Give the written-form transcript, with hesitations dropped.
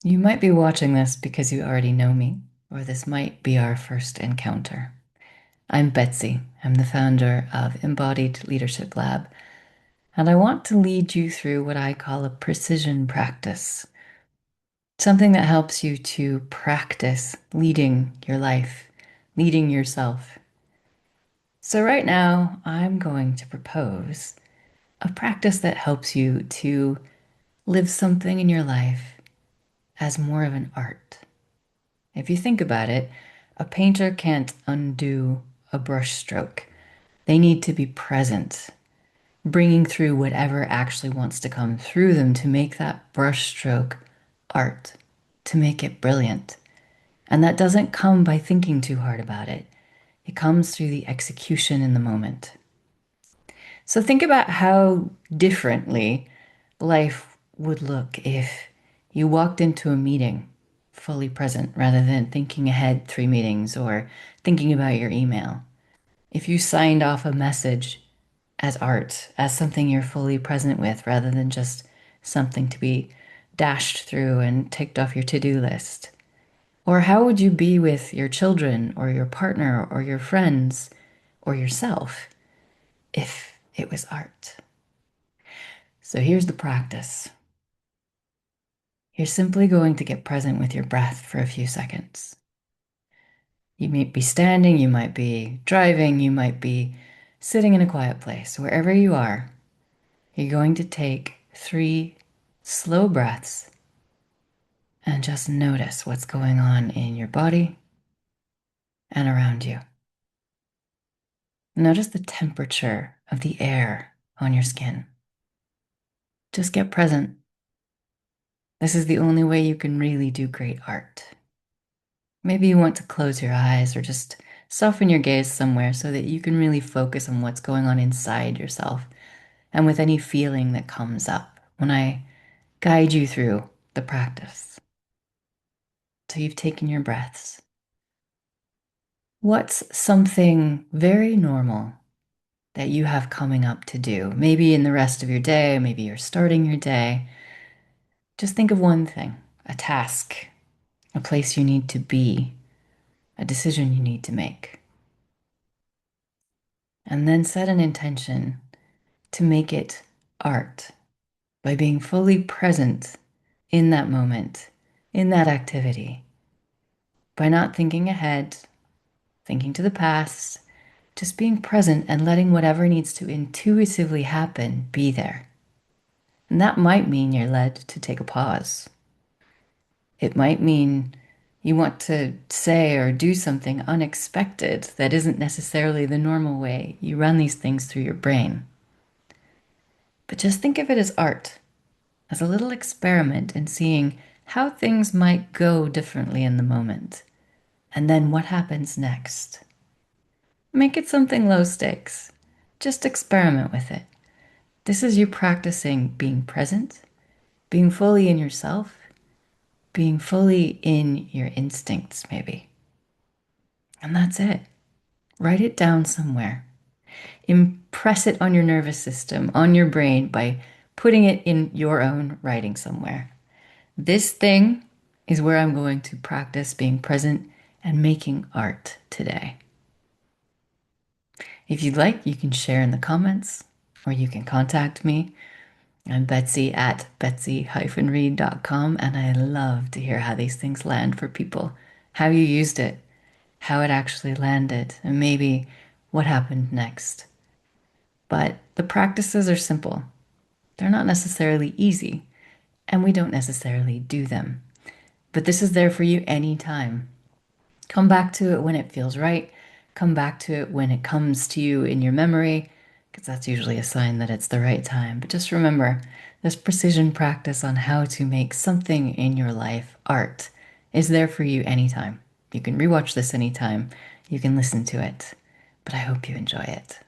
You might be watching this because you already know me, or this might be our first encounter. I'm Betsy. I'm the founder of Embodied Leadership Lab, and I want to lead you through what I call a precision practice, something that helps you to practice leading your life, leading yourself. So, right now, I'm going to propose a practice that helps you to live something in your life as more of an art. If you think about it, a painter can't undo a brush stroke. They need to be present, bringing through whatever actually wants to come through them to make that brush stroke art, to make it brilliant. And that doesn't come by thinking too hard about it. It comes through the execution in the moment. So think about how differently life would look if you walked into a meeting fully present rather than thinking ahead 3 meetings or thinking about your email. If you signed off a message as art, as something you're fully present with rather than just something to be dashed through and ticked off your to-do list. Or how would you be with your children or your partner or your friends or yourself if it was art? So here's the practice. You're simply going to get present with your breath for a few seconds. You might be standing, you might be driving, you might be sitting in a quiet place. Wherever you are, you're going to take 3 slow breaths and just notice what's going on in your body and around you. Notice the temperature of the air on your skin. Just get present. This is the only way you can really do great art. Maybe you want to close your eyes or just soften your gaze somewhere so that you can really focus on what's going on inside yourself and with any feeling that comes up when I guide you through the practice. So you've taken your breaths. What's something very normal that you have coming up to do? Maybe in the rest of your day, maybe you're starting your day. Just think of one thing, a task, a place you need to be, a decision you need to make. And then set an intention to make it art by being fully present in that moment, in that activity, by not thinking ahead, thinking to the past, just being present and letting whatever needs to intuitively happen be there. And that might mean you're led to take a pause. It might mean you want to say or do something unexpected that isn't necessarily the normal way you run these things through your brain. But just think of it as art, as a little experiment in seeing how things might go differently in the moment, and then what happens next. Make it something low stakes. Just experiment with it. This is you practicing being present, being fully in yourself, being fully in your instincts, maybe. And that's it. Write it down somewhere. Impress it on your nervous system, on your brain by putting it in your own writing somewhere. This thing is where I'm going to practice being present and making art today. If you'd like, you can share in the comments or you can contact me. I'm Betsy at betsy-reed.com, and I love to hear how these things land for people, how you used it, how it actually landed, and maybe what happened next. But the practices are simple. They're not necessarily easy, and we don't necessarily do them. But this is there for you anytime. Come back to it when it feels right. Come back to it when it comes to you in your memory, because that's usually a sign that it's the right time. But just remember, this precision practice on how to make something in your life art is there for you anytime. You can rewatch this anytime. You can listen to it. But I hope you enjoy it.